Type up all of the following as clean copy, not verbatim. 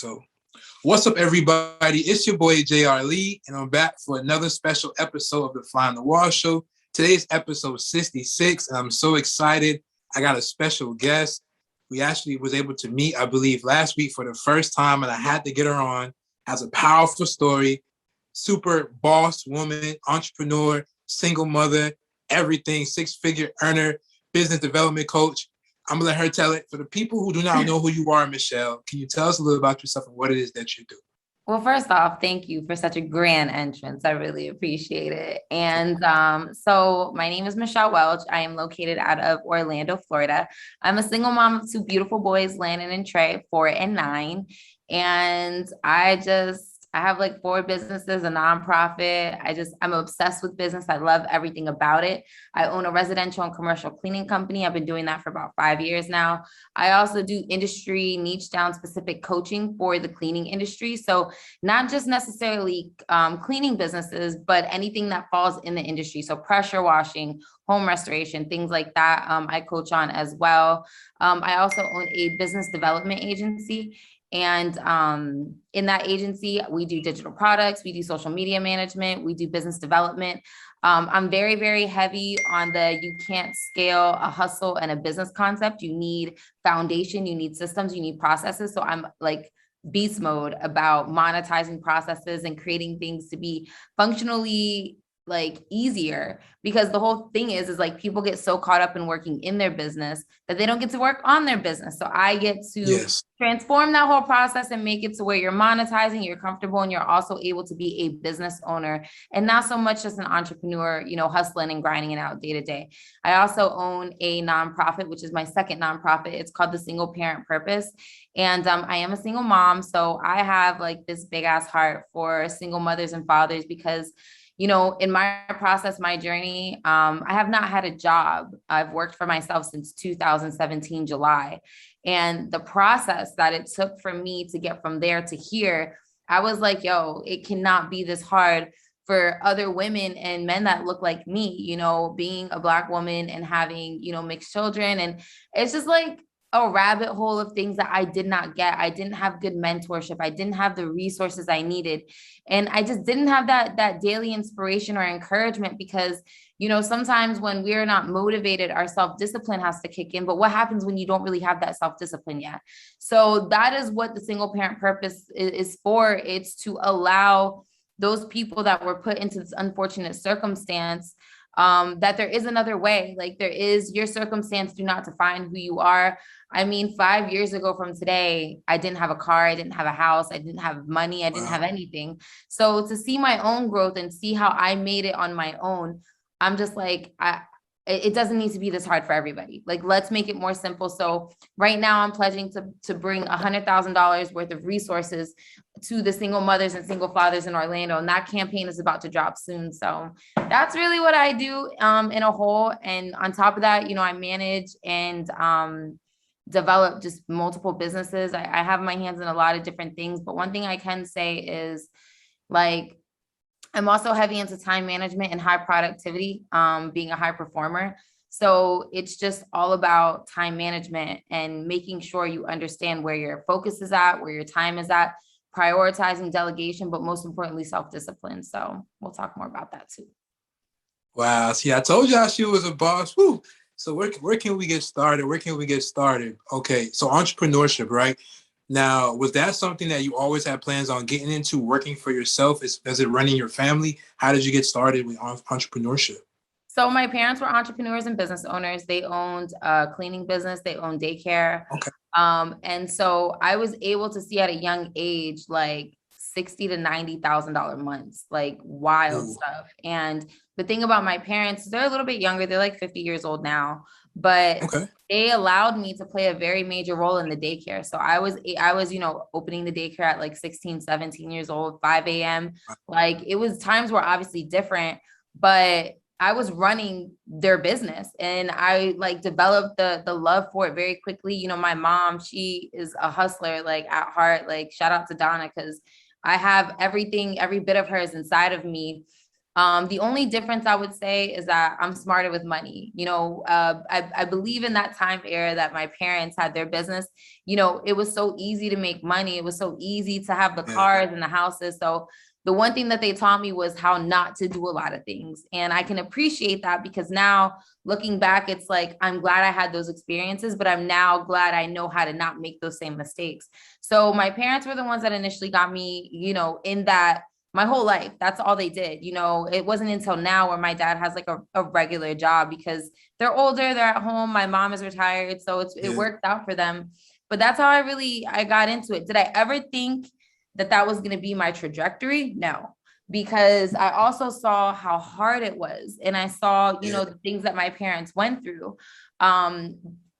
So, what's up, everybody? It's your boy JR Lee, and I'm back for another special episode of the Fly on the Wall Show. Today's episode 66, and I'm so excited. I got a special guest. We actually was able to meet, I believe, last week for the first time, and I had to get her on. Has a powerful story, super boss woman, entrepreneur, single mother, everything, six-figure earner, business development coach. I'm gonna let her tell it. For the people who do not know who you are, Michelle, can you tell us a little about yourself and what it is that you do? Well, first off, thank you for such a grand entrance. I really appreciate it. And so my name is Michelle Welch. I am located out of Orlando, Florida. I'm a single mom of two beautiful boys, Landon and Trey, 4 and 9. And I have like 4 businesses, a nonprofit. I'm obsessed with business. I love everything about it. I own a residential and commercial cleaning company. I've been doing that for about 5 years now. I also do industry niche down specific coaching for the cleaning industry. So not just necessarily cleaning businesses, but anything that falls in the industry. So pressure washing, home restoration, things like that. I coach on as well. I also own a business development agency. And in that agency, we do digital products, we do social media management, we do business development. I'm very, very heavy on you can't scale a hustle and a business concept. You need foundation, you need systems, you need processes. So I'm like beast mode about monetizing processes and creating things to be functionally like easier, because the whole thing is like people get so caught up in working in their business that they don't get to work on their business. So I get to transform that whole process and make it to where you're monetizing, you're comfortable, and you're also able to be a business owner and not so much as an entrepreneur, hustling and grinding it out day to day. I also own a nonprofit, which is my second nonprofit. It's called the Single Parent Purpose. And I am a single mom. So I have like this big ass heart for single mothers and fathers because in my process, my journey, I have not had a job. I've worked for myself since 2017, July. And the process that it took for me to get from there to here, I was like, yo, it cannot be this hard for other women and men that look like me, being a Black woman and having, mixed children. And it's just like a rabbit hole of things that I did not get. I didn't have good mentorship. I didn't have the resources I needed. And I just didn't have that daily inspiration or encouragement because, sometimes when we're not motivated, our self-discipline has to kick in. But what happens when you don't really have that self-discipline yet? So that is what the Single Parent Purpose is for. It's to allow those people that were put into this unfortunate circumstance that there is another way. Like your circumstance do not define who you are. I mean, 5 years ago from today, I didn't have a car, I didn't have a house, I didn't have money, I didn't have anything. So to see my own growth and see how I made it on my own, I'm just like, it doesn't need to be this hard for everybody. Like, let's make it more simple. So right now I'm pledging to bring $100,000 worth of resources to the single mothers and single fathers in Orlando. And that campaign is about to drop soon. So that's really what I do in a whole. And on top of that, I manage and develop just multiple businesses. I have my hands in a lot of different things. But one thing I can say is like, I'm also heavy into time management and high productivity, being a high performer. So it's just all about time management and making sure you understand where your focus is at, where your time is at, prioritizing delegation, but most importantly, self-discipline. So we'll talk more about that too. Wow. See, I told y'all she was a boss. Woo. So where can we get started? Okay. So entrepreneurship, right? Now, was that something that you always had plans on getting into, working for yourself? Is it running your family? How did you get started with entrepreneurship? So my parents were entrepreneurs and business owners. They owned a cleaning business. They owned daycare. Okay. And so I was able to see at a young age, like $60,000 to $90,000 months, like wild stuff. And the thing about my parents, they're a little bit younger. They're like 50 years old now, but they allowed me to play a very major role in the daycare. So I was, opening the daycare at like 16, 17 years old, 5 a.m. Like it was times were obviously different, but I was running their business and I like developed the love for it very quickly. My mom, she is a hustler, like at heart, like shout out to Donna. Cause I have everything, every bit of her is inside of me. The only difference I would say is that I'm smarter with money. I believe in that time era that my parents had their business. It was so easy to make money. It was so easy to have the Yeah. cars and the houses. So the one thing that they taught me was how not to do a lot of things. And I can appreciate that because now looking back, it's like, I'm glad I had those experiences, but I'm now glad I know how to not make those same mistakes. So my parents were the ones that initially got me, in that my whole life. That's all they did. It wasn't until now where my dad has like a regular job because they're older, they're at home. My mom is retired. So it worked out for them. But that's how I got into it. Did I ever think that was going to be my trajectory? No, because I also saw how hard it was. And I saw, the things that my parents went through.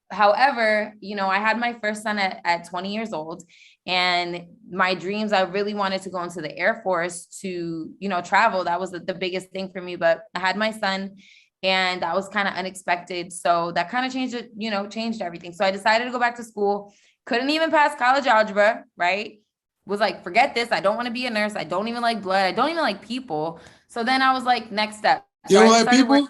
However, I had my first son at 20 years old, and my dreams, I really wanted to go into the Air Force to, travel. That was the biggest thing for me, but I had my son and that was kind of unexpected. So that kind of changed it, changed everything. So I decided to go back to school, couldn't even pass college algebra, right? Was like, forget this. I don't want to be a nurse. I don't even like blood. I don't even like people. So then I was like, next step. You So don't like people?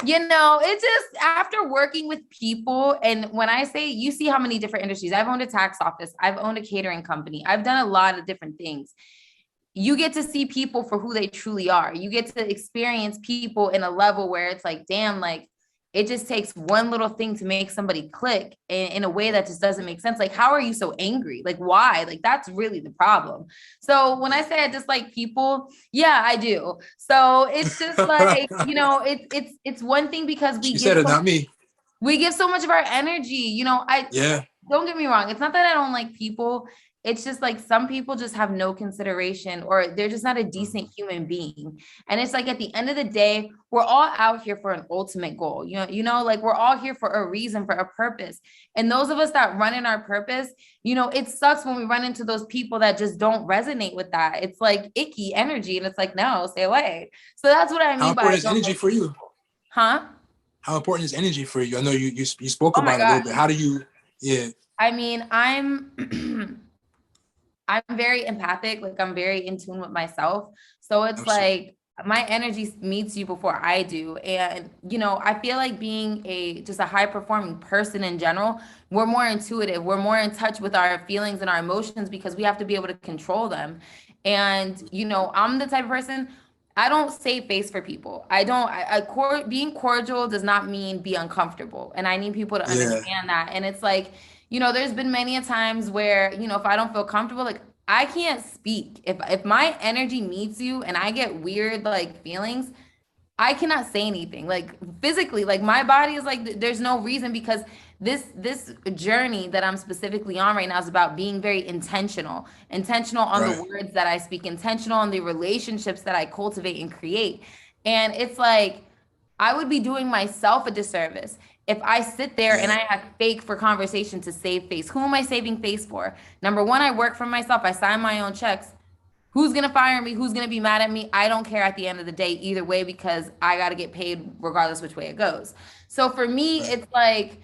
It's just after working with people. And when I say, you see how many different industries, I've owned a tax office, I've owned a catering company, I've done a lot of different things. You get to see people for who they truly are. You get to experience people in a level where it's like, damn, like it just takes one little thing to make somebody click in a way that just doesn't make sense. Like, how are you so angry? Like, why? Like, that's really the problem. So when I say I dislike people, yeah, I do. So it's just like, it's one thing because You said it, not me. We give so much of our energy, don't get me wrong. It's not that I don't like people. It's just like some people just have no consideration or they're just not a decent human being. And it's like at the end of the day, we're all out here for an ultimate goal. Like we're all here for a reason, for a purpose. And those of us that run in our purpose, it sucks when we run into those people that just don't resonate with that. It's like icky energy. And it's like, no, stay away. So that's what I mean. How important is energy for you? Huh? How important is energy for you? I know you spoke about it a little bit. How do you, I mean, I'm very empathic. Like I'm very in tune with myself. So it's like my energy meets you before I do. And, I feel like being just a high performing person in general, we're more intuitive. We're more in touch with our feelings and our emotions because we have to be able to control them. And, I'm the type of person, I don't save face for people. Being cordial does not mean be uncomfortable. And I need people to understand that. And it's like, there's been many a times where, if I don't feel comfortable, like I can't speak. If my energy meets you and I get weird like feelings, I cannot say anything. Like physically, like my body is like, there's no reason because this journey that I'm specifically on right now is about being very intentional on the words that I speak, intentional on the relationships that I cultivate and create. And it's like, I would be doing myself a disservice if I sit there and I have fake for conversation to save face. Who am I saving face for? Number one, I work for myself. I sign my own checks. Who's going to fire me? Who's going to be mad at me? I don't care at the end of the day either way because I got to get paid regardless which way it goes. So for me, it's like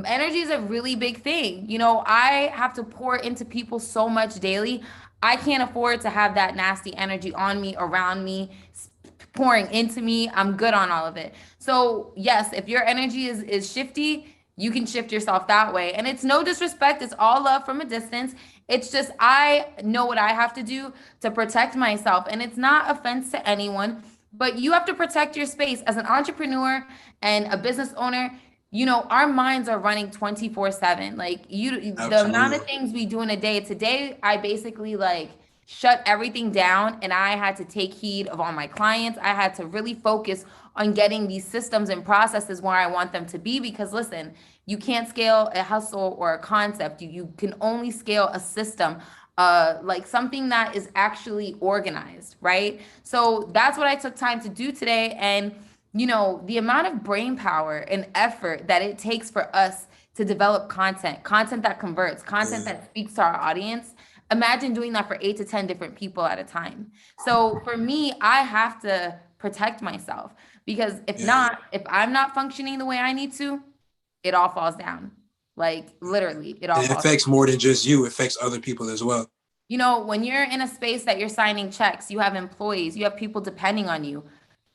energy is a really big thing. I have to pour into people so much daily. I can't afford to have that nasty energy on me, around me, pouring into me. I'm good on all of it. So yes, if your energy is shifty, you can shift yourself that way. And it's no disrespect. It's all love from a distance. It's just, I know what I have to do to protect myself. And it's not offense to anyone, but you have to protect your space as an entrepreneur and a business owner. Our minds are running 24/7. Like the amount of things we do in a day. Today, I basically like shut everything down and I had to take heed of all my clients. I had to really focus on getting these systems and processes where I want them to be because listen, you can't scale a hustle or a concept. You can only scale a system, like something that is actually organized, right? So that's what I took time to do today. And, the amount of brain power and effort that it takes for us to develop content that converts, content that speaks to our audience. Imagine doing that for 8 to 10 different people at a time. So for me, I have to protect myself because if I'm not functioning the way I need to, it all falls down. Like literally, it all falls down. It affects more than just you. It affects other people as well. You know, when you're in a space that you're signing checks, you have employees, you have people depending on you.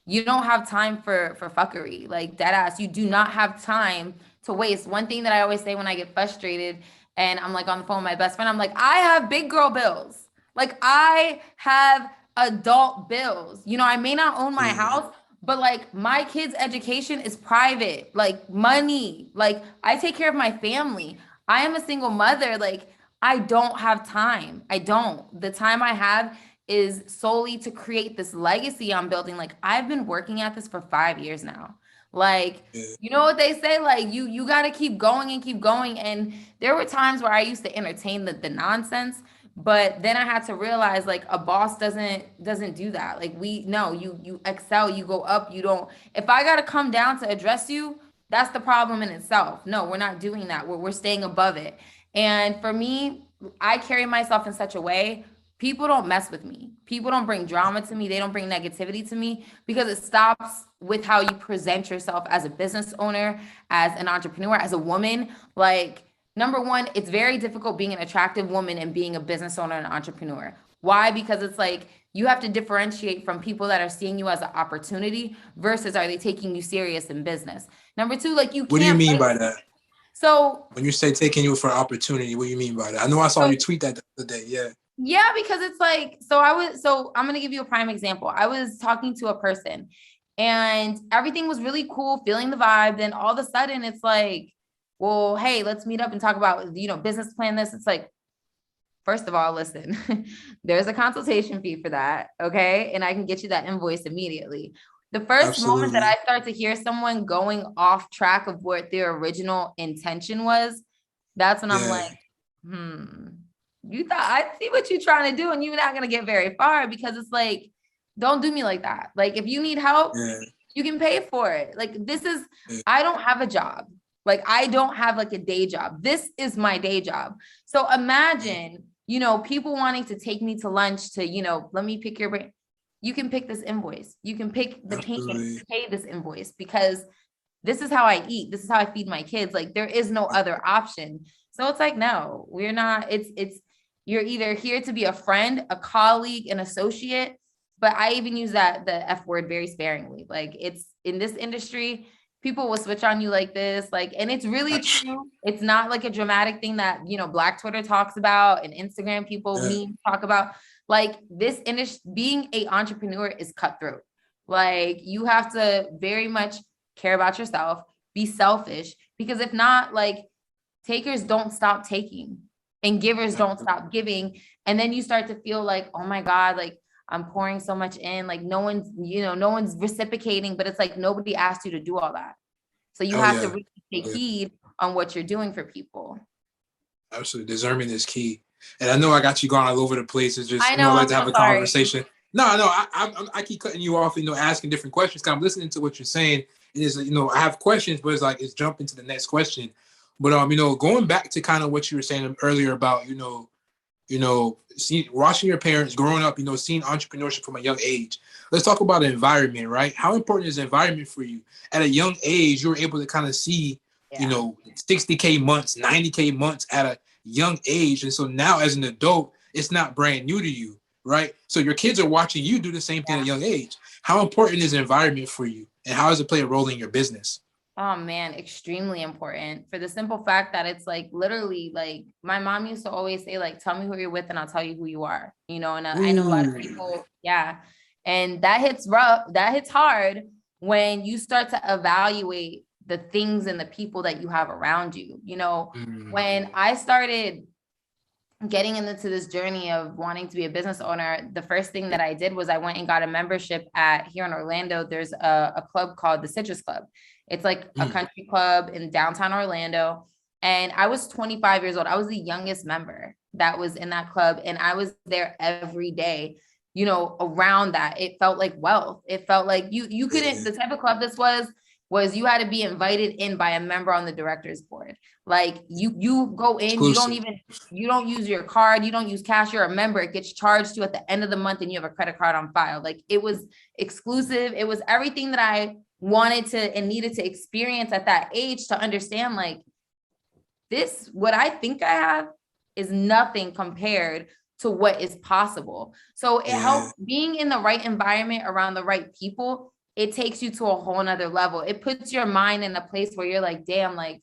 You don't have time for fuckery, like dead ass. You do not have time to waste. One thing that I always say when I get frustrated and I'm like on the phone with my best friend, I'm like, I have big girl bills. Like I have adult bills. You know, I may not own my Yeah. house, but like my kids' education is private, like money. Like I take care of my family. I am a single mother. Like I don't have time. I don't. The time I have is solely to create this legacy I'm building. Like I've been working at this for 5 years now. Like, Yeah. you know what they say? Like you got to keep going and keep going. And there were times where I used to entertain the nonsense, but then I had to realize like a boss doesn't do that. Like you excel, you go up, you don't. If I got to come down to address you, that's the problem in itself. No, we're not doing that. We're staying above it. And for me, I carry myself in such a way. People don't mess with me. People don't bring drama to me. They don't bring negativity to me because it stops with how you present yourself as a business owner, as an entrepreneur, as a woman. Like, number one, it's very difficult being an attractive woman and being a business owner and an entrepreneur. Why? Because it's like you have to differentiate from people that are seeing you as an opportunity versus are they taking you serious in business. Number two, like you What do you can't mean play. by that? So, When you say taking you for opportunity, what do you mean by that? I know I saw so you tweet that the other day. Yeah. yeah, because it's like, so I'm going to give you a prime example. I was talking to a person and everything was really cool, feeling the vibe. Then all of a sudden it's like, well, hey, let's meet up and talk about, business plan this. It's like, first of all, listen, there's a consultation fee for that. Okay. And I can get you that invoice immediately. The first moment that Absolutely. I start to hear someone going off track of what their original intention was, that's when I'm Yeah. like, you thought I see what you're trying to do, and you're not gonna get very far because it's like, don't do me like that. Like, if you need help, Yeah. you can pay for it. Like, Yeah. I don't have a job. Like, I don't have like a day job. This is my day job. So imagine, people wanting to take me to lunch to, let me pick your brain. You can pick this invoice. You can pick the payment, Absolutely. pay this invoice because this is how I eat. This is how I feed my kids. Like there is no other option. So it's like, no, we're not, you're either here to be a friend, a colleague, an associate, but I even use the F word very sparingly. Like it's in this industry, people will switch on you like this, like, and it's really true. It's not like a dramatic thing that, Black Twitter talks about and Instagram people Yeah. memes talk about. Like this industry, being a entrepreneur is cutthroat. Like you have to very much care about yourself, be selfish, because if not, like takers don't stop taking and givers don't stop giving. And then you start to feel like, oh my God, like I'm pouring so much in, like no one's reciprocating, but it's like nobody asked you to do all that. So you Oh have to yeah. really take Oh, yeah. heed on what you're doing for people. Absolutely. Discernment is key. And I know I got you going all over the place. It's just, I know, I like I'm to have so a sorry. conversation. No, I keep cutting you off, asking different questions. Cause I'm listening to what you're saying. It is, I have questions, but it's like, it's jumping to the next question. But, going back to kind of what you were saying earlier about, watching your parents growing up, seeing entrepreneurship from a young age. Let's talk about the environment, right? How important is the environment for you? At a young age, you were able to kind of see, Yeah. 60K months, 90K months at a young age. And so now as an adult, it's not brand new to you, right? So your kids are watching you do the same thing at a young age. How important is the environment for you? And how does it play a role in your business? Oh man, extremely important for the simple fact that it's like literally like my mom used to always say, like, tell me who you're with and I'll tell you who you are, and I know a lot of Ooh, people, yeah. And that hits rough, that hits hard when you start to evaluate the things and the people that you have around you. mm, When I started getting into this journey of wanting to be a business owner, the first thing that I did was I went and got a membership at here in Orlando. There's a club called the Citrus Club. It's like a mm, country club in downtown Orlando. And I was 25 years old. I was the youngest member that was in that club. And I was there every day, around that. It felt like wealth. It felt like you couldn't, yeah, the type of club this was you had to be invited in by a member on the director's board. Like you go in, exclusive. you don't use your card, you don't use cash, you're a member, it gets charged to you at the end of the month and you have a credit card on file. Like it was exclusive. It was everything that I wanted to and needed to experience at that age to understand like this, what I think I have is nothing compared to what is possible. So it Yeah. helps being in the right environment around the right people. It takes you to a whole nother level. It puts your mind in a place where you're like, damn, like,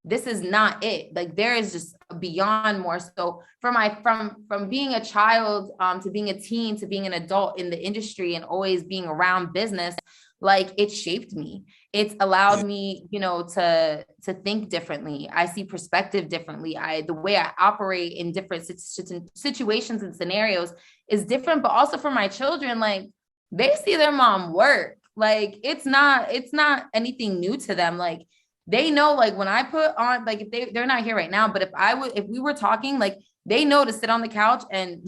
this is not it. Like, there is just beyond more. So from being a child to being a teen to being an adult in the industry and always being around business, like, it shaped me. It's allowed me, you know, to think differently. I see perspective differently. The way I operate in different situations and scenarios is different. But also for my children, like, they see their mom work. Like, it's not anything new to them. Like, they know, like, when I put on, like, if they're not here right now, but if we were talking, like, they know to sit on the couch, and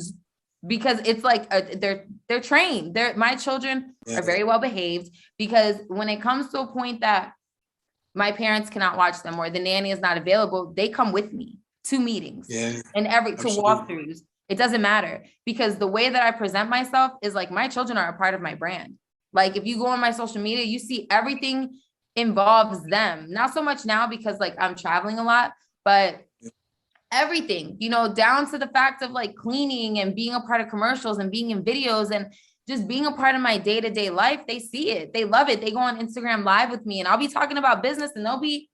because it's like they're trained. My children are very well behaved, because when it comes to a point that my parents cannot watch them or the nanny is not available, they come with me to meetings and to walkthroughs. It doesn't matter, because the way that I present myself is like, my children are a part of my brand. Like, if you go on my social media, you see everything involves them. Not so much now because, like, I'm traveling a lot, but everything, you know, down to the fact of, like, cleaning and being a part of commercials and being in videos and just being a part of my day-to-day life. They see it. They love it. They go on Instagram Live with me, and I'll be talking about business and they'll be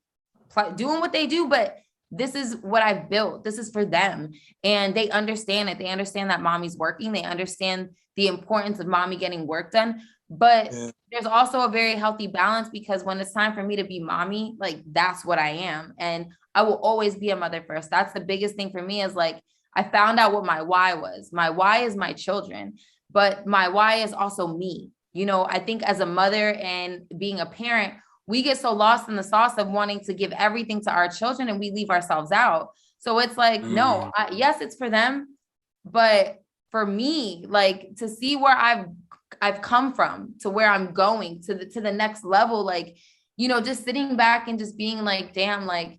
doing what they do, but this is what I've built. This is for them. And they understand it. They understand that mommy's working. They understand the importance of mommy getting work done. But there's also a very healthy balance, because when it's time for me to be mommy, like, that's what I am. And I will always be a mother first. That's the biggest thing for me, is like, I found out what my why was. My why is my children, but my why is also me. You know, I think as a mother and being a parent, we get so lost in the sauce of wanting to give everything to our children, and we leave ourselves out. So it's like, no, yes, it's for them, but for me, like, to see where I've come from to where I'm going to the next level, like, you know, just sitting back and just being like, damn, like,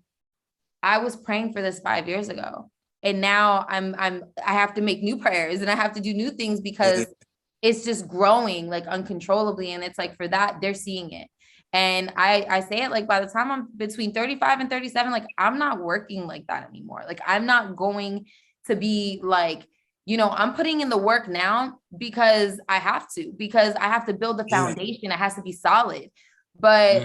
I was praying for this 5 years ago, and now I have to make new prayers, and I have to do new things, because it's just growing, like, uncontrollably. And it's like, for that, they're seeing it. And I say it, like, by the time I'm between 35 and 37, like, I'm not working like that anymore. Like, I'm not going to be like, you know, I'm putting in the work now because I have to build the foundation. It has to be solid. But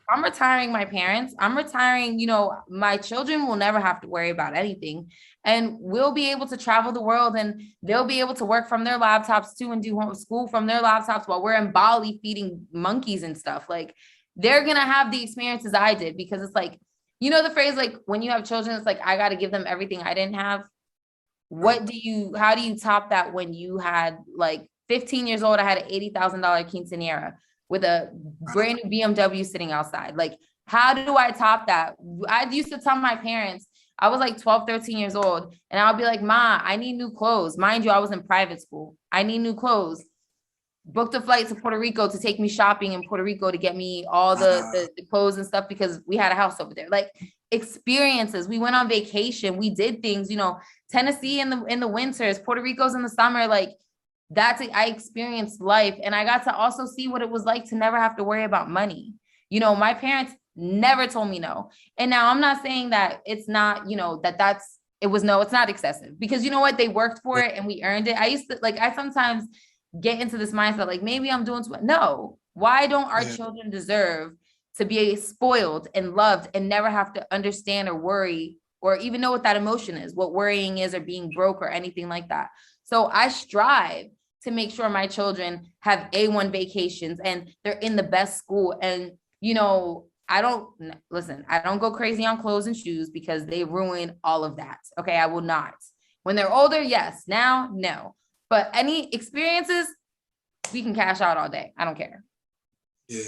I'm retiring my parents. I'm retiring, you know, my children will never have to worry about anything. And we'll be able to travel the world, and they'll be able to work from their laptops too, and do homeschool from their laptops while we're in Bali feeding monkeys and stuff. Like, they're going to have the experiences I did, because it's like, you know, the phrase, like, when you have children, it's like, I got to give them everything I didn't have. How do you top that when you had, like, 15 years old, I had an $80,000 quinceañera with a brand new BMW sitting outside? Like, how do I top that? I used to tell my parents, I was like 12, 13 years old, and I'll be like, Ma, I need new clothes. Mind you, I was in private school. I need new clothes. Booked a flight to Puerto Rico to take me shopping in Puerto Rico to get me all the clothes and stuff, because we had a house over there. Like, experiences. We went on vacation. We did things, you know, Tennessee in the winters, Puerto Rico's in the summer. Like, I experienced life, and I got to also see what it was like to never have to worry about money. You know, my parents never told me no. And now I'm not saying that it's not, you know, it's not excessive, because you know what? They worked for it and we earned it. I sometimes get into this mindset, like, maybe I'm doing too much. No, why don't our children deserve to be spoiled and loved and never have to understand or worry or even know what that emotion is, what worrying is, or being broke or anything like that? So I strive to make sure my children have A1 vacations and they're in the best school. And, you know, I don't go crazy on clothes and shoes, because they ruin all of that. Okay. I will not. When they're older, yes. Now, no. But any experiences, we can cash out all day. I don't care. Yeah.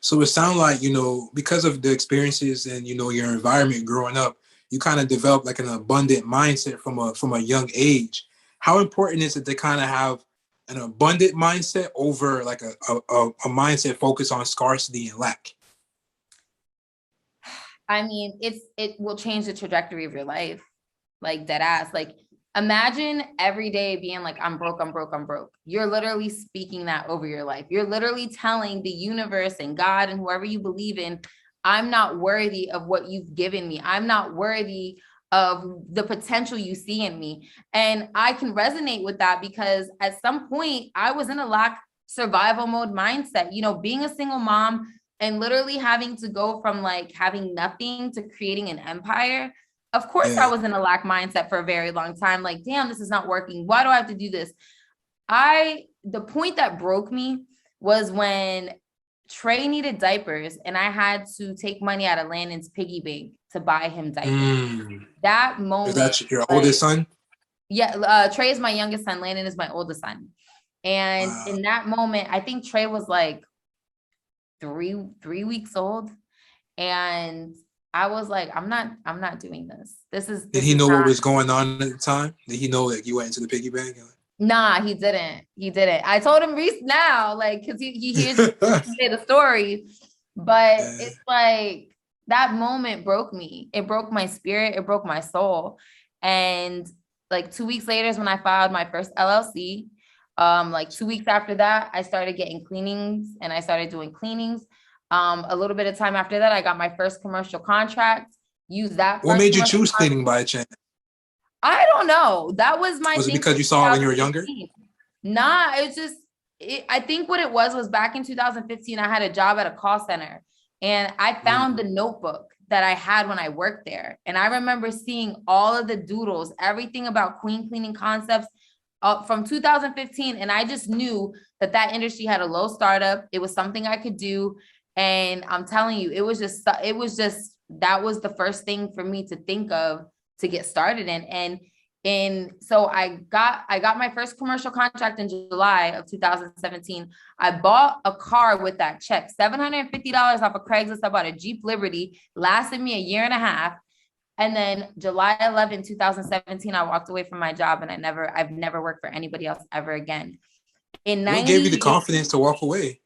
So it sounds like, you know, because of the experiences and, you know, your environment growing up, you kind of develop like an abundant mindset from a young age. How important is it to kind of have an abundant mindset over like a mindset focused on scarcity and lack? I mean, it will change the trajectory of your life. Like, dead ass. Like, imagine every day being like, I'm broke, I'm broke, I'm broke. You're literally speaking that over your life. You're literally telling the universe and God and whoever you believe in, I'm not worthy of what you've given me. I'm not worthy of the potential you see in me. And I can resonate with that because at some point I was in a lack survival mode mindset, you know, being a single mom and literally having to go from like having nothing to creating an empire. Of course, I was in a lack mindset for a very long time. Like, damn, this is not working. Why do I have to do this? The point that broke me was when Trey needed diapers and I had to take money out of Landon's piggy bank to buy him diapers. That moment. Is that your oldest son? Yeah. Trey is my youngest son. Landon is my oldest son. And in that moment, I think Trey was like three weeks old. And I was like, I'm not doing this. Did he know what was going on at the time? Did he know that you went into the piggy bank? Nah, he didn't. I told him now, like, cause he hears the story, but it's like that moment broke me. It broke my spirit. It broke my soul. And like 2 weeks later is when I filed my first LLC. Like 2 weeks after that, I started getting cleanings and I started doing cleanings. A little bit of time after that, I got my first commercial contract. Used that. What made you choose cleaning by chance? I don't know. That was my. Was it because you saw it when you were younger? Nah, it's just. I think what it was back in 2015. I had a job at a call center, and I found the notebook that I had when I worked there, and I remember seeing all of the doodles, everything about queen cleaning concepts from 2015, and I just knew that industry had a low startup. It was something I could do, and I'm telling you, it was just that was the first thing for me to think of to get started in. And so I got my first commercial contract in July of 2017. I bought a car with that check, $750 off of Craigslist. I bought a Jeep Liberty, lasted me a year and a half. And then July 11, 2017, I walked away from my job and I've never worked for anybody else ever again. What gave you the confidence to walk away?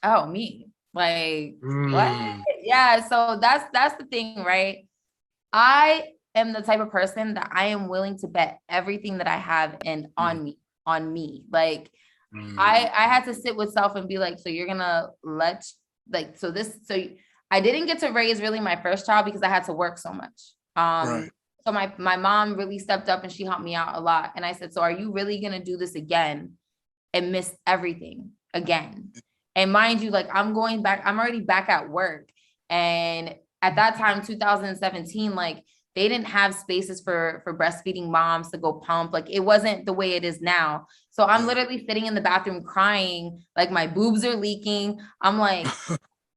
Oh, me. Like, what? Yeah. So that's the thing, right? I am the type of person that I am willing to bet everything that I have on me. Like, I had to sit with self and be like, so you're gonna I didn't get to raise really my first child because I had to work so much. So my mom really stepped up and she helped me out a lot. And I said, so are you really gonna do this again and miss everything again? And mind you, like I'm already back at work. And at that time, 2017, like they didn't have spaces for breastfeeding moms to go pump. Like it wasn't the way it is now. So I'm literally sitting in the bathroom crying, like my boobs are leaking. I'm like,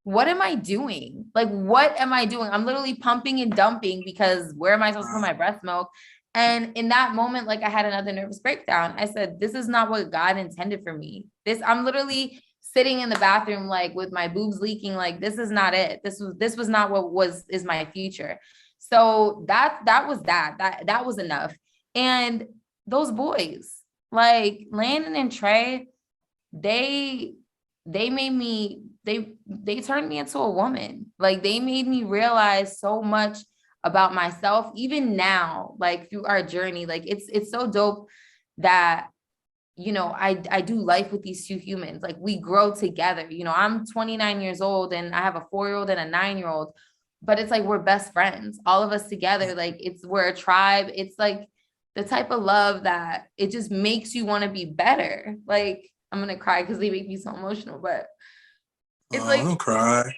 what am I doing? Like, what am I doing? I'm literally pumping and dumping because where am I supposed to put my breast milk? And in that moment, like I had another nervous breakdown. I said, this is not what God intended for me. I'm literally sitting in the bathroom, like with my boobs leaking, like, this is not it. This was not what is my future. So that was enough. And those boys, like Landon and Trey, they made me, they turned me into a woman. Like they made me realize so much about myself, even now, like through our journey. Like it's so dope that, you know, I do life with these two humans. Like we grow together. You know, I'm 29 years old and I have a 4-year-old and a 9-year-old, but it's like, we're best friends, all of us together. Like we're a tribe. It's like the type of love that it just makes you want to be better. Like I'm going to cry because they make me so emotional, but it's like, don't cry.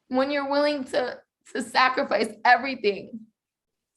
When you're willing to sacrifice everything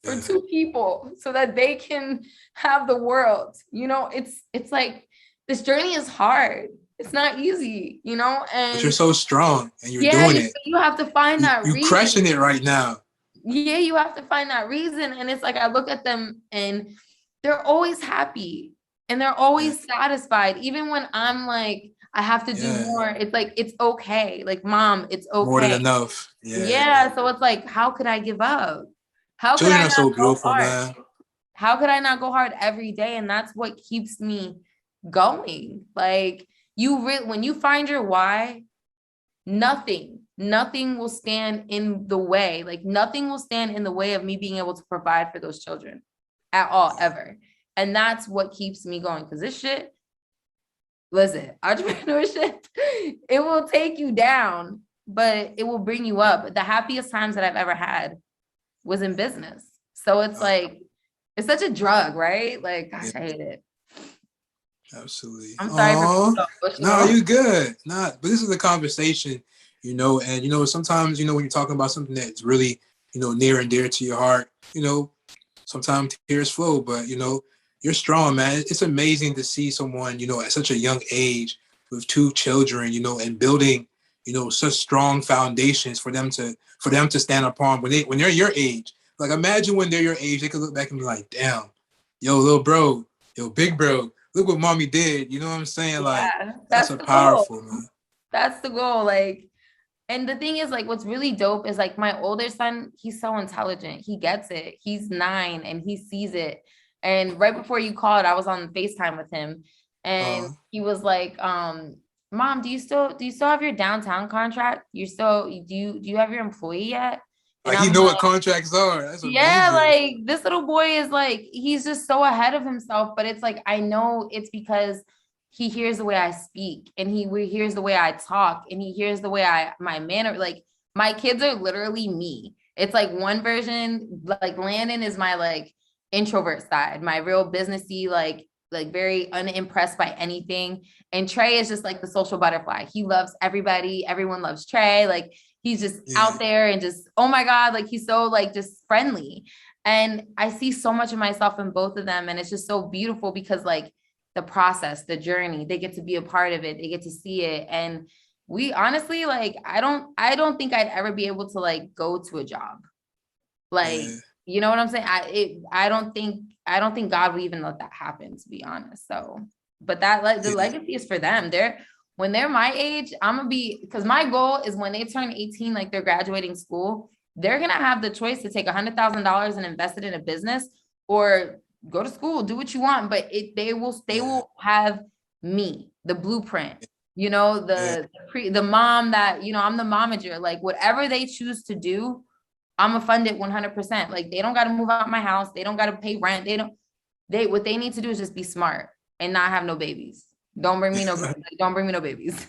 for two people so that they can have the world, you know, it's like, this journey is hard. It's not easy, you know, but you're so strong and you're doing it. You have to find that reason. You're crushing it right now. Yeah, you have to find that reason. And it's like, I look at them and they're always happy and they're always satisfied. Even when I'm like, I have to do more. It's like, it's okay. Like, Mom, it's okay. More than enough. Yeah. So it's like, how could I give up? Children are so beautiful, man. How could I not go hard every day? And that's what keeps me going. Like when you find your why, nothing will stand in the way. Like nothing will stand in the way of me being able to provide for those children at all, ever. And that's what keeps me going. Because this shit, listen, entrepreneurship, it will take you down, but it will bring you up. The happiest times that I've ever had was in business. So it's like, it's such a drug, right? Like, gosh, Yeah, I hate it. absolutely. I'm sorry for being Oh, so no, emotional. you good. Not, but this is a conversation, and sometimes, when you're talking about something that's really, near and dear to your heart, sometimes tears flow, but you're strong, man. It's amazing to see someone, at such a young age with two children, and building, such strong foundations for them to stand upon when they're your age. Like, imagine when they're your age, they could look back and be like, damn, yo, little bro, yo, big bro, look what mommy did. You know what I'm saying? Like, Yeah, that's that's a the goal. powerful, man. That's the goal. Like, and the thing is, like, what's really dope is like my older son, he's so intelligent. He gets it. He's 9 and he sees it. And right before you called, I was on FaceTime with him and Uh, he was like, Mom, do you still have your downtown contract? Do you have your employee yet? And like, he I'm know like, what contracts are. That's yeah, amazing. like this little boy is like, he's just so ahead of himself. But it's like, I know it's because he hears the way I speak and he hears the way I talk and he hears the way my manner. Like, my kids are literally me. It's like one version, like Landon is my like introvert side, my real businessy, like very unimpressed by anything. And Trey is just like the social butterfly. He loves everybody. Everyone loves Trey. Like, he's just Yeah, out there and just, oh my God, like he's so like just friendly. And I see so much of myself in both of them. And it's just so beautiful because like the process, the journey, they get to be a part of it. They get to see it. And we honestly, like, I don't think I'd ever be able to like go to a job. Like, yeah, you know what I'm saying? I don't think God would even let that happen, to be honest. So, but that like the yeah, legacy is for them. When they're my age, I'm gonna be, because my goal is when they turn 18, like they're graduating school, they're gonna have the choice to take $100,000 and invest it in a business or go to school, do what you want. But they yeah, will have me, the blueprint, you know, yeah. the mom that, I'm the momager, like whatever they choose to do, I'm gonna fund it 100%. Like, they don't got to move out my house. They don't got to pay rent. What they need to do is just be smart and not have no babies. Don't bring me no babies.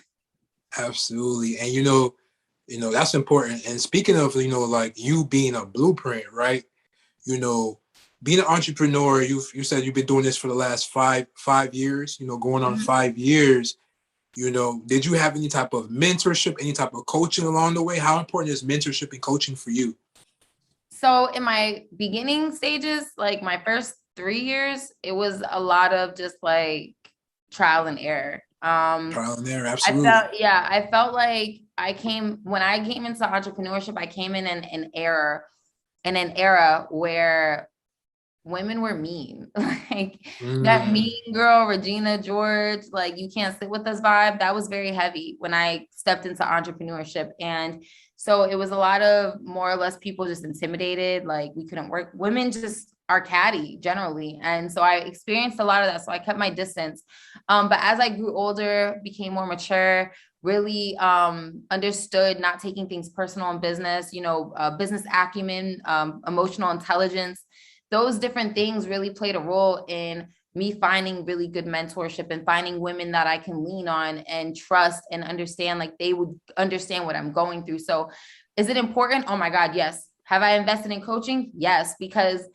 Absolutely. And that's important. And speaking of, like you being a blueprint, right? You know, being an entrepreneur, you said you've been doing this for the last five years, going on 5 years. Did you have any type of mentorship, any type of coaching along the way? How important is mentorship and coaching for you? So in my beginning stages, like my first 3 years, it was a lot of just like trial and error. Trial and error, I absolutely. felt, yeah, I felt like when I came into entrepreneurship, I came in an era where women were mean. Like that Mm, mean girl, Regina George, like you can't sit with us vibe. That was very heavy when I stepped into entrepreneurship. And so it was a lot of more or less people just intimidated, like we couldn't work. Women just are catty generally. And so I experienced a lot of that. So I kept my distance. But as I grew older, became more mature, really understood not taking things personal in business, business acumen, emotional intelligence, those different things really played a role in me finding really good mentorship and finding women that I can lean on and trust and understand, like they would understand what I'm going through. So is it important? Oh my God, yes. Have I invested in coaching? Yes, because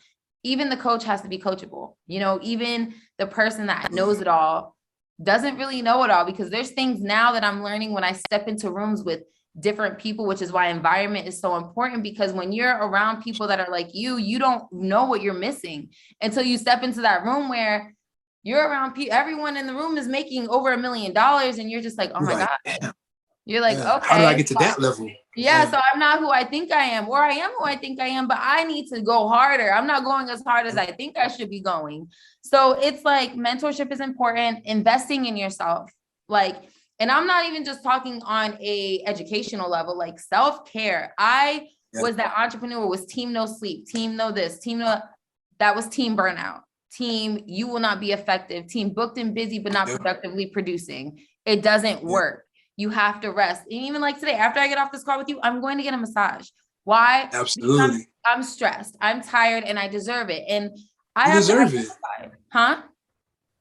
even the coach has to be coachable. Even the person that knows it all doesn't really know it all, because there's things now that I'm learning when I step into rooms with different people, which is why environment is so important, because when you're around people that are like you don't know what you're missing until you step into that room where you're around people, everyone in the room is making over $1 million and you're just like, oh you're my like, God. damn, You're like, yeah. How did I okay, get to that level? yeah, Yeah. so I'm not who I think I am, or I am who I think I am, but I need to go harder. I'm not going as hard as I think I should be going. So it's like mentorship is important, investing in yourself. Like, and I'm not even just talking on a educational level, like self-care. I Yeah. was that entrepreneur, was team no sleep, team no this, that was team burnout. Team, you will not be effective. Team booked and busy, but not Yeah. productively producing. It doesn't Yeah. work. You have to rest. And even like today, after I get off this call with you, I'm going to get a massage. Why? Because Absolutely. I'm stressed, I'm tired, and I deserve it. And I You have to deserve it. identify, huh?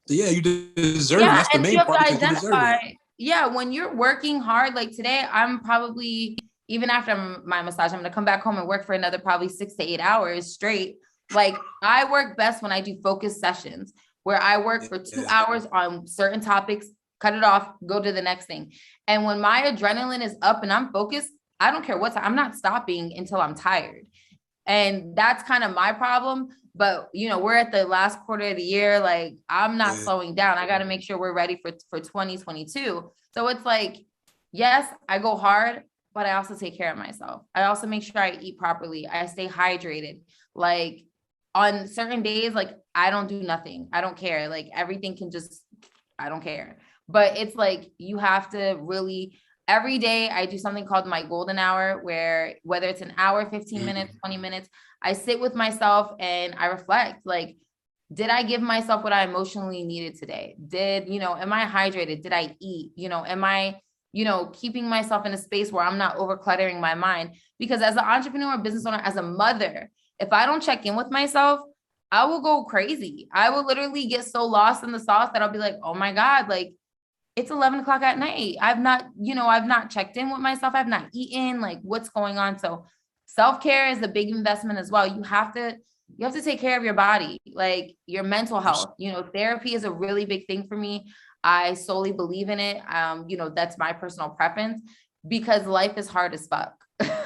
So yeah, you deserve it. Yeah, That's the and you main have to part, because you deserve identify, it. yeah, when you're working hard, like today, I'm probably even after my massage, I'm going to come back home and work for another probably 6 to 8 hours straight. Like I work best when I do focus sessions where I work for 2 hours on certain topics, cut it off, go to the next thing. And when my adrenaline is up and I'm focused, I don't care what time, I'm not stopping until I'm tired. And that's kind of my problem. But, you know, we're at the last quarter of the year. Like I'm not slowing down. I got to make sure we're ready for 2022. So it's like, yes, I go hard, but I also take care of myself. I also make sure I eat properly. I stay hydrated. Like on certain days, like I don't do nothing. I don't care. Like everything can just, I don't care. But it's like, you have to really, every day I do something called my golden hour, where whether it's an hour, 15 minutes, 20 minutes, I sit with myself and I reflect, like, did I give myself what I emotionally needed today? Am I hydrated? Did I eat? Am I, keeping myself in a space where I'm not overcluttering my mind? Because as an entrepreneur, business owner, as a mother, if I don't check in with myself, I will go crazy. I will literally get so lost in the sauce that I'll be like, oh my God, like it's 11 o'clock at night. I've not checked in with myself. I've not eaten, like what's going on. So self-care is a big investment as well. You have to take care of your body, like your mental health. Therapy is a really big thing for me. I solely believe in it. That's my personal preference because life is hard as fuck.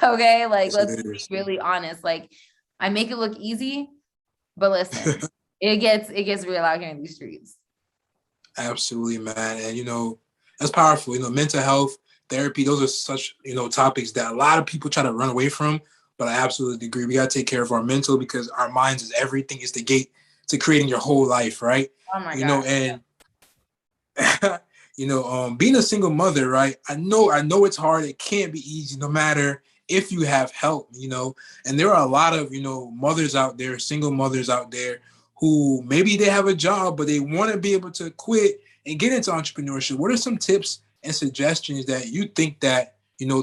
Okay. Like, let's be really honest. Like I make it look easy, but listen, it gets real out here in these streets. Absolutely, man. And, that's powerful. Mental health, therapy, those are such, topics that a lot of people try to run away from. But I absolutely agree. We got to take care of our mental because our minds is everything. Is the gate to creating your whole life, right? Oh my God. And, being a single mother, right? I know it's hard. It can't be easy no matter if you have help, and there are a lot of, mothers out there, single mothers out there who maybe they have a job, but they want to be able to quit and get into entrepreneurship. What are some tips and suggestions that you think that,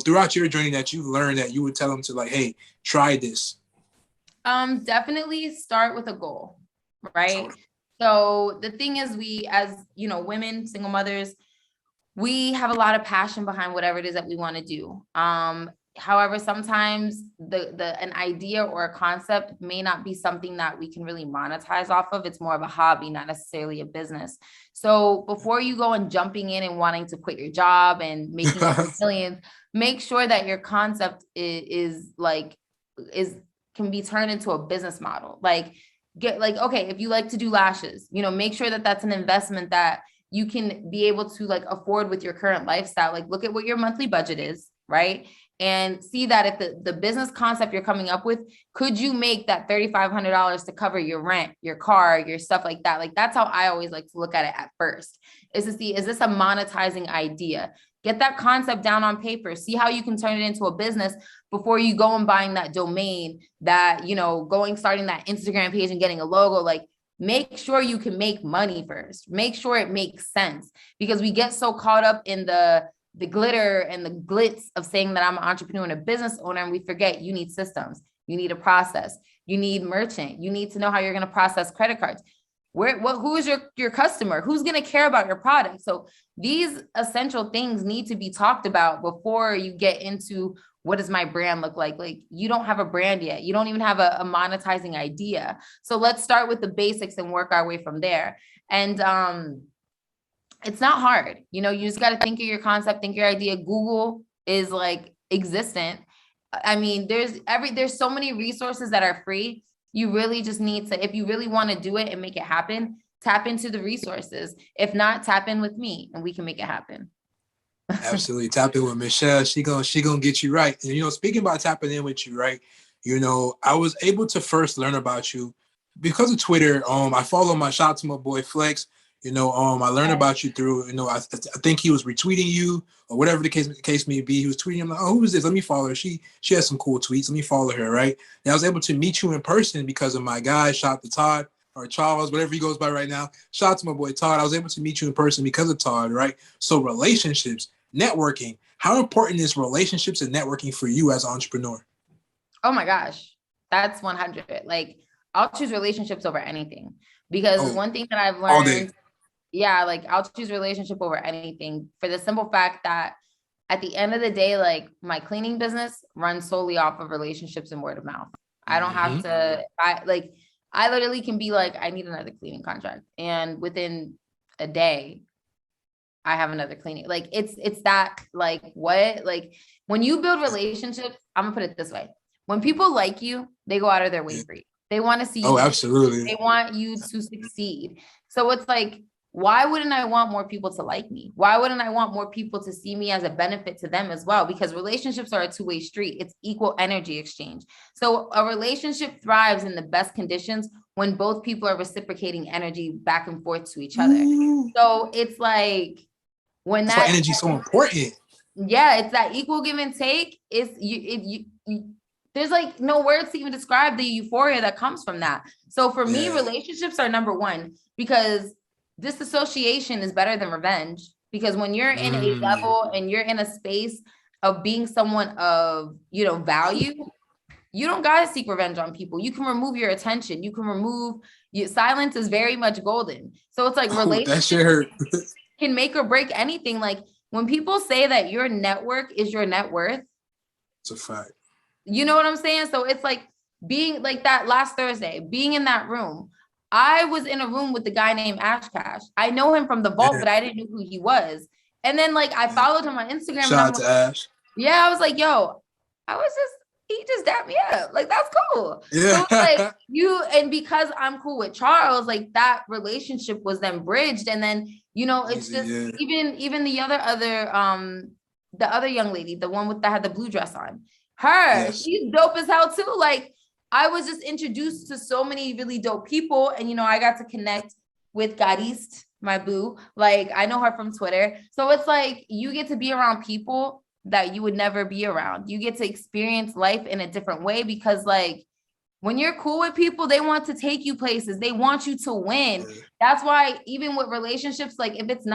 throughout your journey that you've learned that you would tell them to like, hey, try this? Definitely start with a goal, right? So the thing is, we, as women, single mothers, we have a lot of passion behind whatever it is that we want to do. However, sometimes an idea or a concept may not be something that we can really monetize off of. It's more of a hobby, not necessarily a business. So before you go and jumping in and wanting to quit your job and making millions, make sure that your concept can be turned into a business model. Okay, if you like to do lashes, make sure that that's an investment that you can be able to like afford with your current lifestyle. Like look at what your monthly budget is, right? And see that if the business concept you're coming up with, could you make that $3,500 to cover your rent, your car, your stuff like that? Like that's how I always like to look at it at first, is to see, is this a monetizing idea? Get that concept down on paper, see how you can turn it into a business before you go and buying that domain, that, starting that Instagram page and getting a logo. Like make sure you can make money first. Make sure it makes sense, because we get so caught up in the glitter and the glitz of saying that I'm an entrepreneur and a business owner. And we forget you need systems, you need a process, you need merchant, you need to know how you're going to process credit cards. Who is your customer? Who's going to care about your product? So these essential things need to be talked about before you get into what does my brand look like? Like you don't have a brand yet. You don't even have a monetizing idea. So let's start with the basics and work our way from there. And, it's not hard. You just got to think of your concept, think your idea. Google is like existent. I mean, there's so many resources that are free. You really just need to, if you really want to do it and make it happen, tap into the resources. If not, tap in with me and we can make it happen. Absolutely. Tap in with Michelle. She gonna get you right. And, speaking about tapping in with you, right? I was able to first learn about you because of Twitter. I follow shout out to my boy Flex. I learned about you through, I think he was retweeting you or whatever the case may be. He was tweeting. I'm like, oh, who is this? Let me follow her. She has some cool tweets. Let me follow her, right? And I was able to meet you in person because of my guy, shout out to Todd or Charles, whatever he goes by right now. Shout out to my boy Todd. I was able to meet you in person because of Todd, right? So relationships, networking. How important is relationships and networking for you as an entrepreneur? Oh my gosh, that's 100. Like I'll choose relationships over anything, because one thing that I've learned, yeah, like I'll choose relationship over anything for the simple fact that at the end of the day, like my cleaning business runs solely off of relationships and word of mouth. I don't have to, I literally can be like, I need another cleaning contract. And within a day, I have another cleaning. Like it's that, like, what, like when you build relationships, I'm gonna put it this way. When people like you, they go out of their way for you. They want to see you. Oh, absolutely. They want you to succeed. So it's like, why wouldn't I want more people to like me? Why wouldn't I want more people to see me as a benefit to them as well? Because relationships are a two-way street. It's equal energy exchange. So a relationship thrives in the best conditions when both people are reciprocating energy back and forth to each other. So it's like, when that's why energy is so important. Yeah, it's that equal give and take. There's like no words to even describe the euphoria that comes from that. So for me, relationships are number one, because disassociation is better than revenge. Because when you're in a level and you're in a space of being someone of, value, you don't got to seek revenge on people. You can remove your attention. You can remove silence is very much golden. So it's like relationships that shit hurt. can make or break anything. Like when people say that your network is your net worth, it's a fact. You know what I'm saying? So it's like being like that last Thursday, being in that room. I was in a room with the guy named Ash Cash. I know him from the vault, but I didn't know who he was. And then like I followed him on Instagram. Shout out to Ash. Yeah, I was like, yo, he just dapped me up. Like, that's cool. Yeah. So like and because I'm cool with Charles, like that relationship was then bridged. And then, it's just even the other young lady, the one that had the blue dress on, she's dope as hell too. Like I was just introduced to so many really dope people. And, I got to connect with Garist, my boo. Like I know her from Twitter. So it's like, you get to be around people that you would never be around. You get to experience life in a different way, because like when you're cool with people, they want to take you places. They want you to win. That's why even with relationships, like if it's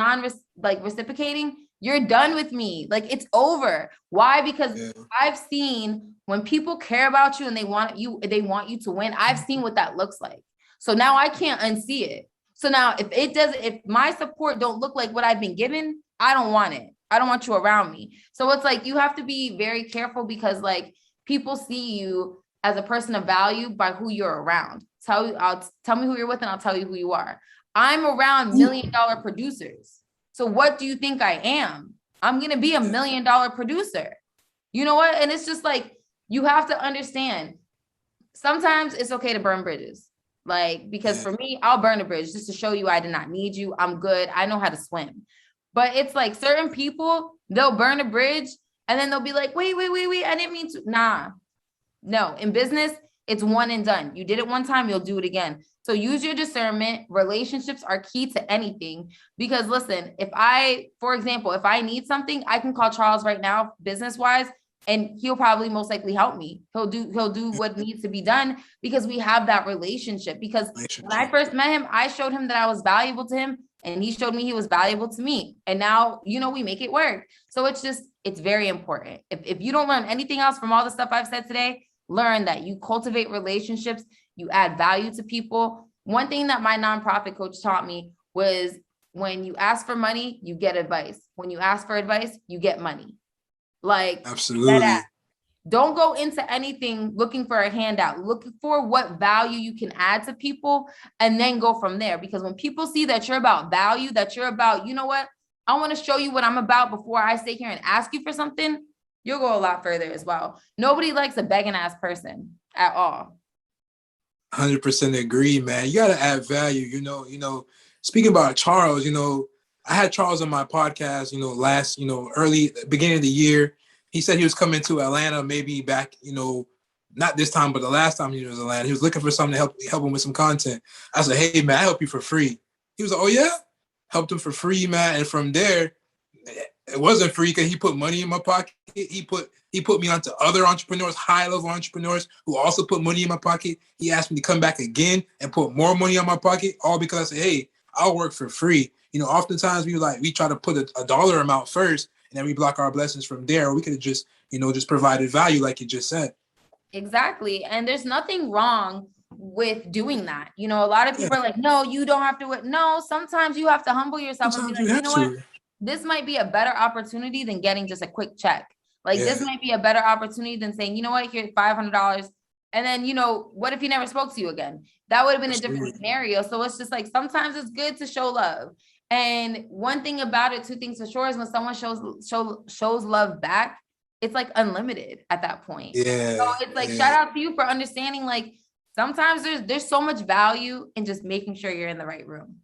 reciprocating, you're done with me. Like it's over. Why? Because I've seen when people care about you and they want you to win. I've seen what that looks like. So now I can't unsee it. So now if my support don't look like what I've been given, I don't want it. I don't want you around me. So it's like, you have to be very careful, because like people see you as a person of value by who you're around. Tell me who you're with and I'll tell you who you are. I'm around $1 million producers. So what do you think I am? I'm going to be $1 million producer. You know what? And it's just like, you have to understand, sometimes it's okay to burn bridges. Like, because for me, I'll burn a bridge just to show you I did not need you. I'm good. I know how to swim. But it's like certain people, they'll burn a bridge and then they'll be like, wait, I didn't mean to. Nah, no, in business, it's one and done. You did it one time, you'll do it again. So use your discernment. Relationships are key to anything, because listen, for example, if I need something, I can call Charles right now, business wise, and he'll probably most likely help me. He'll do what needs to be done, because we have that relationship. Because when I first met him, I showed him that I was valuable to him, and he showed me he was valuable to me. And now, we make it work. So it's very important. If you don't learn anything else from all the stuff I've said today, learn that you cultivate relationships, you add value to people. One thing that my nonprofit coach taught me was, when you ask for money, you get advice. When you ask for advice, you get money. Like, absolutely. Don't go into anything looking for a handout. Look for what value you can add to people, and then go from there. Because when people see that you're about value, that you're about, you know what, I want to show you what I'm about before I sit here and ask you for something, you'll go a lot further as well. Nobody likes a begging ass person at all. 100% agree, man. You got to add value. Speaking about Charles, I had Charles on my podcast, last, early beginning of the year. He said he was coming to Atlanta, maybe back, not this time, but the last time he was in Atlanta. He was looking for something to help him with some content. I said, hey, man, I help you for free. He was like, oh, yeah? Helped him for free, man. And from there, it wasn't free because he put money in my pocket. He put me onto other entrepreneurs, high-level entrepreneurs who also put money in my pocket. He asked me to come back again and put more money on my pocket, all because I said, hey, I'll work for free. Oftentimes we try to put a dollar amount first, and then we block our blessings from there. Or we could have just provided value, like you just said. Exactly. And there's nothing wrong with doing that. A lot of people are like, no, you don't have to. No, sometimes you have to humble yourself and be like, you know what? this might be a better opportunity than getting just a quick check. Like this might be a better opportunity than saying, you know what, here's $500. And then, you know, what if he never spoke to you again? That would have been a different scenario. So it's just like, sometimes it's good to show love. And one thing about it, two things for sure, is when someone shows love back, it's like unlimited at that point. Yeah. So it's like, shout out to you for understanding, like, sometimes there's so much value in just making sure you're in the right room.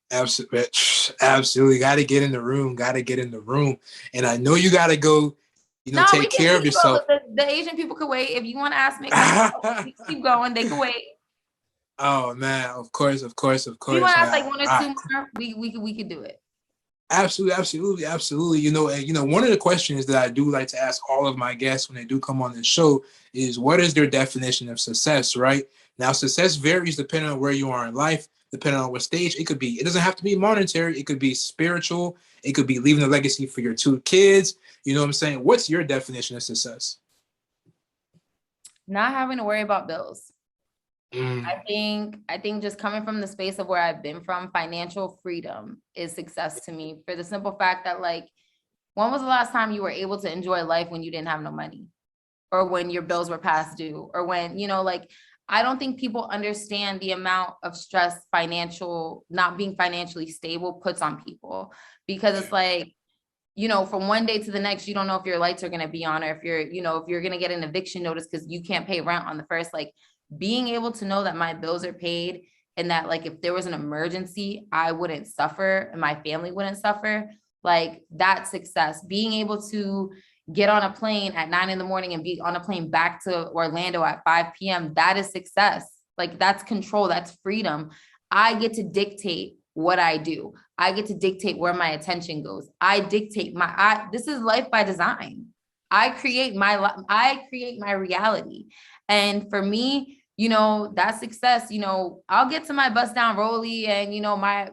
Absolutely. Got to get in the room. And I know you got to go, take care of yourself. The Asian people could wait. If you want to ask me, keep going. They can wait. Oh man, of course. If you want to ask like one or two more, we could do it. Absolutely. And one of the questions that I do like to ask all of my guests when they do come on the show is, what is their definition of success, right? Now, success varies depending on where you are in life, depending on what stage. It doesn't have to be monetary. It could be spiritual. It could be leaving a legacy for your 2 kids. You know what I'm saying? What's your definition of success? Not having to worry about bills. I think just coming from the space of where I've been from, financial freedom is success to me, for the simple fact that, like, when was the last time you were able to enjoy life when you didn't have no money, or when your bills were past due, or when, like, I don't think people understand the amount of stress not being financially stable puts on people, because it's like, from one day to the next, you don't know if your lights are going to be on, or if you're going to get an eviction notice because you can't pay rent on the first. Like, being able to know that my bills are paid, and that, like, if there was an emergency, I wouldn't suffer and my family wouldn't suffer, like, that's success. Being able to get on a plane at 9 a.m. and be on a plane back to Orlando at 5 p.m., that is success. Like, that's control, that's freedom. I get to dictate what I do. I get to dictate where my attention goes. I dictate this is life by design. I create my reality. And for me, that's success. I'll get to my bust down rollie and,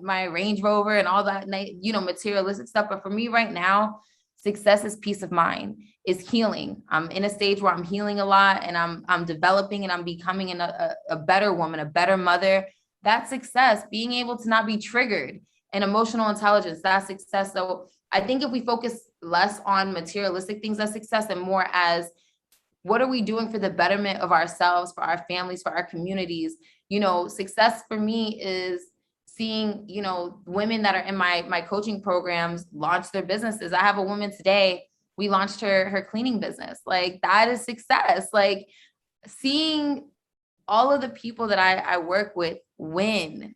my Range Rover and all that, materialistic stuff. But for me right now, success is peace of mind, is healing. I'm in a stage where I'm healing a lot, and I'm developing, and I'm becoming a better woman, a better mother. That's success. Being able to not be triggered, and emotional intelligence, that's success. So I think if we focus less on materialistic things as success, and more as, what are we doing for the betterment of ourselves, for our families, for our communities? Success for me is seeing, women that are in my coaching programs launch their businesses. I have a woman today, we launched her cleaning business. Like, that is success. Like, seeing all of the people that I work with win.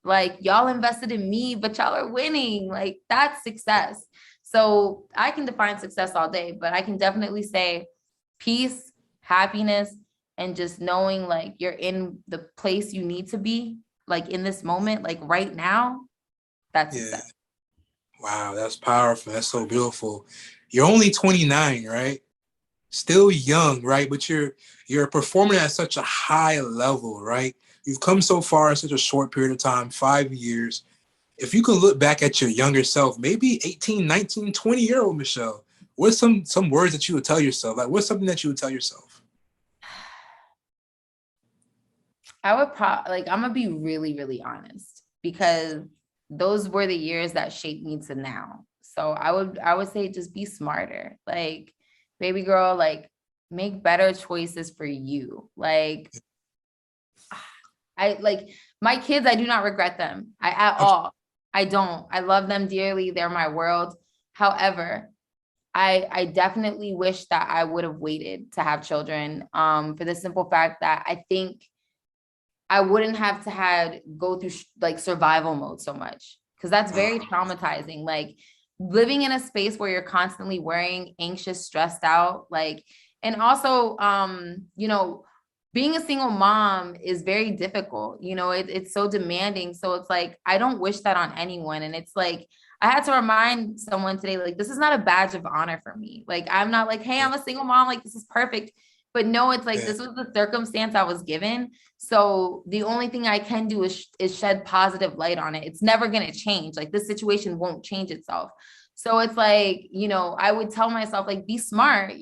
Like, y'all invested in me, but y'all are winning. Like, that's success. So I can define success all day, but I can definitely say peace, happiness, and just knowing, like, you're in the place you need to be, like, in this moment, like right now, that's success. Wow, that's powerful. That's so beautiful. You're only 29, right? Still young, right? But you're performing at such a high level, right? You've come so far in such a short period of time, 5 years. If you can look back at your younger self, maybe 18, 19, 20-year-old Michelle, what's some words that you would tell yourself? Like, what's something that you would tell yourself? I would I'm gonna be really, really honest, because those were the years that shaped me to now. So I would say, just be smarter. Like, baby girl, like, make better choices for you. Like, my kids, I do not regret them. At all. I don't. I love them dearly. They're my world. However, I definitely wish that I would have waited to have children, for the simple fact that I think I wouldn't have to go through like survival mode so much, because that's very traumatizing. Like, living in a space where you're constantly worrying, anxious, stressed out, like, and also, being a single mom is very difficult. It's so demanding. So it's like, I don't wish that on anyone. And it's like, I had to remind someone today, like, this is not a badge of honor for me. Like, I'm not like, hey, I'm a single mom, like, this is perfect. But no, it's like, this was the circumstance I was given. So the only thing I can do is shed positive light on it. It's never going to change. Like, this situation won't change itself. So it's like, I would tell myself, like, be smart.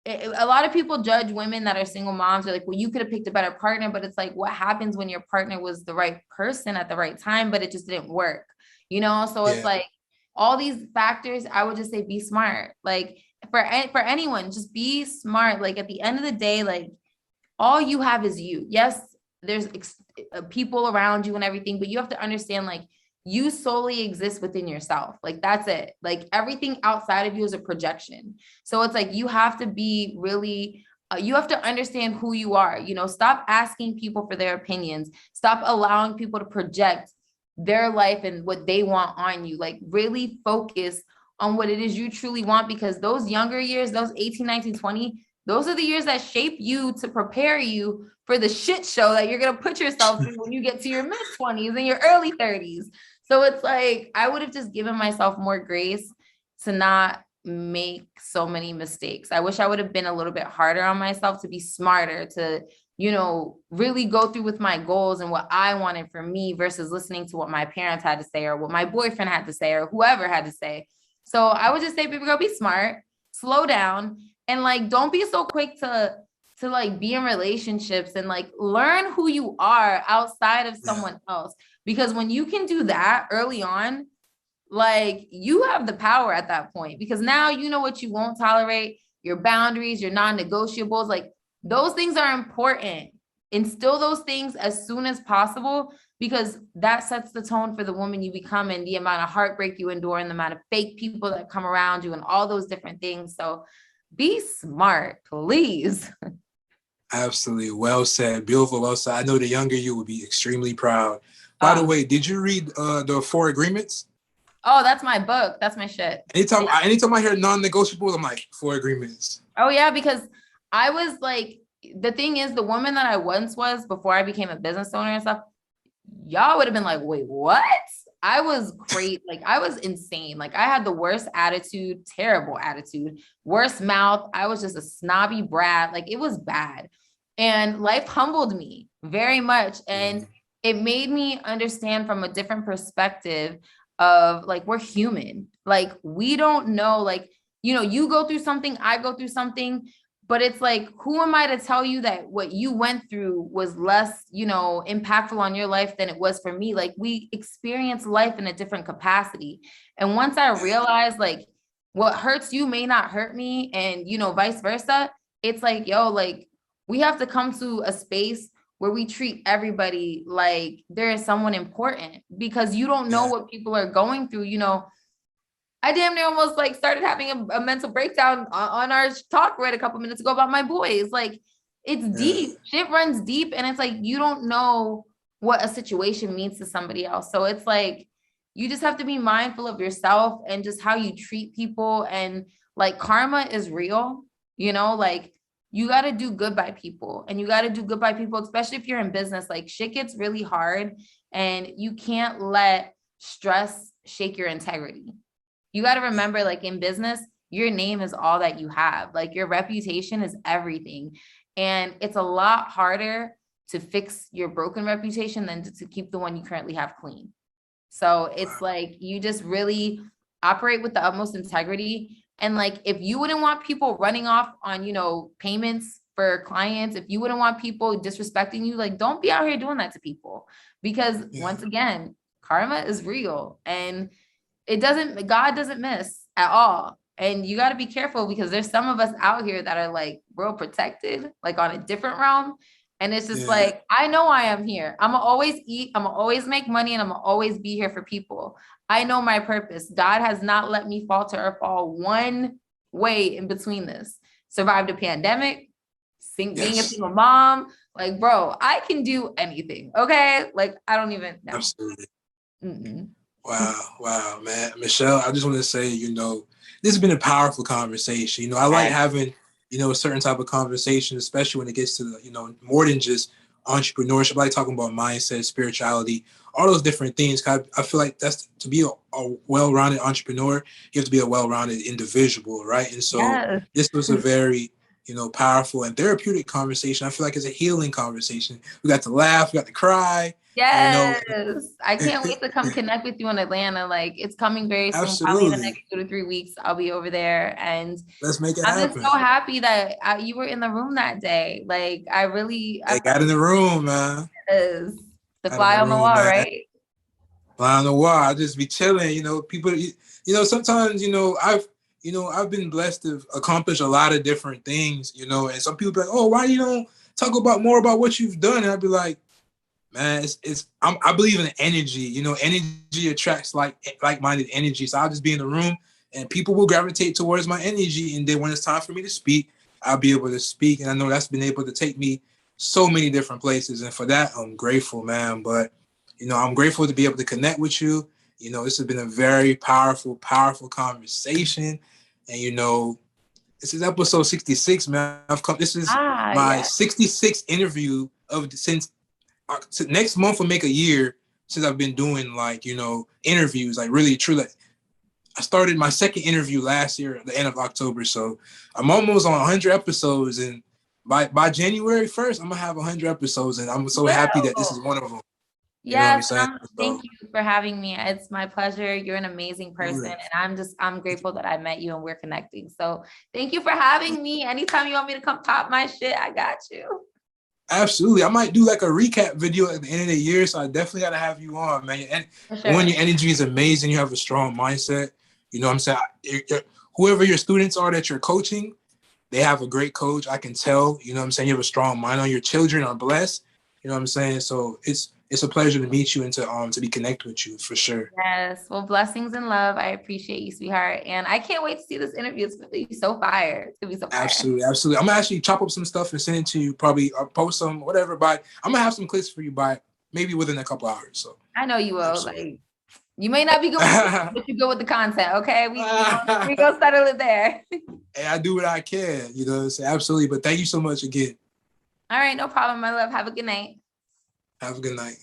A lot of people judge women that are single moms. They're like, well, you could have picked a better partner. But it's like, what happens when your partner was the right person at the right time, but it just didn't work? So it's like, all these factors, I would just say be smart. Like for anyone, just be smart. Like at the end of the day, like all you have is you. Yes, there's people around you and everything, but you have to understand like you solely exist within yourself. Like that's it. Like everything outside of you is a projection. So it's like you have to be really you have to understand who you are. You know, stop asking people for their opinions. Stop allowing people to project their life and what they want on you. Like really focus on what it is you truly want, because those younger years, those 18, 19, 20, those are the years that shape you to prepare you for the shit show that you're going to put yourself through when you get to your mid 20s and your early 30s. So it's like, I would have just given myself more grace to not make so many mistakes. I wish I would have been a little bit harder on myself, to be smarter, to, you know, really go through with my goals and what I wanted for me versus listening to what my parents had to say or what my boyfriend had to say or whoever had to say. So I would just say, baby girl, be smart, slow down, and like, don't be so quick to like be in relationships, and like learn who you are outside of someone else. Because when you can do that early on, like you have the power at that point, because now you know what you won't tolerate, your boundaries, your non-negotiables, like those things are important. Instill those things as soon as possible, because that sets the tone for the woman you become and the amount of heartbreak you endure and the amount of fake people that come around you and all those different things. So be smart, please. Absolutely. Well said. Beautiful. Well said. I know the younger you would be extremely proud. By the way, did you read the 4 agreements? Oh, that's my book. That's my shit. Anytime I hear non-negotiables, I'm like, 4 agreements. Oh yeah, because I was like, the thing is, the woman that I once was before I became a business owner and stuff, y'all would have been like, wait, what? I was great. Like I was insane. Like I had the worst attitude, terrible attitude, worst mouth. I was just a snobby brat. Like it was bad. And life humbled me very much. And it made me understand from a different perspective of like, we're human. Like we don't know, like, you know, you go through something, I go through something, but it's like, who am I to tell you that what you went through was less, you know, impactful on your life than it was for me? Like we experience life in a different capacity. And once I realized like what hurts you may not hurt me, and, you know, vice versa, it's like, yo, like we have to come to a space where we treat everybody like there is someone important, because you don't know what people are going through. You know, I damn near almost like started having a mental breakdown on our talk right a couple minutes ago about my boys. Like it's deep, shit runs deep. And it's like, you don't know what a situation means to somebody else. So it's like, you just have to be mindful of yourself and just how you treat people. And like karma is real, you know, like you got to do good by people, and you got to do good by people, especially if you're in business. Like shit gets really hard, and you can't let stress shake your integrity. You got to remember, like in business, your name is all that you have. Like your reputation is everything. And it's a lot harder to fix your broken reputation than to keep the one you currently have clean. So it's like, you just really operate with the utmost integrity. And like, if you wouldn't want people running off on, you know, payments for clients, if you wouldn't want people disrespecting you, like, don't be out here doing that to people, because once again, karma is real, and God doesn't miss at all. And you got to be careful, because there's some of us out here that are like real protected, like on a different realm. And it's just like, I know I am here. I'm gonna always eat. I'm gonna always make money, and I'm gonna always be here for people. I know my purpose. God has not let me falter or fall one way in between this. Survived a pandemic, being a single mom. Like, bro, I can do anything. Okay. Like, I don't even know. Absolutely. Wow, man. Michelle, I just want to say, you know, this has been a powerful conversation. You know, I like having, you know, a certain type of conversation, especially when it gets to, the, you know, more than just entrepreneurship. I like talking about mindset, spirituality, all those different things. I feel like that's to be a well-rounded entrepreneur, you have to be a well-rounded individual, right? And so this was a very, you know, powerful and therapeutic conversation. I feel like it's a healing conversation. We got to laugh, we got to cry. Yes. You know, I can't wait to come connect with you in Atlanta. Like it's coming very soon. Probably in the next 2 to 3 weeks, I'll be over there, and let's make it happen. I'm just so happy that you were in the room that day. Like I got in the room, man. The fly on the wall, man. Right? Fly on the wall. I just be chilling, you know, people, sometimes, I've been blessed to accomplish a lot of different things, and some people be like, oh, why you don't talk about more about what you've done? And I'd be like, man, I believe in energy. Energy attracts like-minded energy. So I'll just be in the room and people will gravitate towards my energy. And then when it's time for me to speak, I'll be able to speak. And I know that's been able to take me so many different places. And for that, I'm grateful, man. But, I'm grateful to be able to connect with you. This has been a very powerful, powerful conversation. And, this is episode 66, man. This is my Yeah. 66th interview since next month will make a year since I've been doing interviews, like really true. Like I started my second interview last year at the end of October. So I'm almost on 100 episodes. And by January 1st, I'm going to have 100 episodes. And I'm so happy that this is one of them. You know what I'm Yes, saying? thank you for having me. It's my pleasure. You're an amazing person, and I'm grateful that I met you and we're connecting. So thank you for having me. Anytime you want me to come pop my shit, I got you. Absolutely. I might do like a recap video at the end of the year. So I definitely got to have you on, man. And when your energy is amazing, you have a strong mindset. You know what I'm saying? Whoever your students are that you're coaching, they have a great coach. I can tell, you know what I'm saying? You have a strong mind on. Your children are blessed. You know what I'm saying? So it's a pleasure to meet you and to be connected with you for sure. Yes. Well, blessings and love. I appreciate you, sweetheart. And I can't wait to see this interview. It's going to be so fire. It's going to be so fire. Absolutely. Absolutely. I'm going to actually chop up some stuff and send it to you. Probably post some, whatever. But I'm going to have some clips for you by maybe within a couple hours. So I know you will. Absolutely. Like, you may not be good with but you're good with the content. Okay. We go settle it there. Hey, I do what I can, absolutely. But thank you so much again. All right. No problem, my love. Have a good night. Have a good night.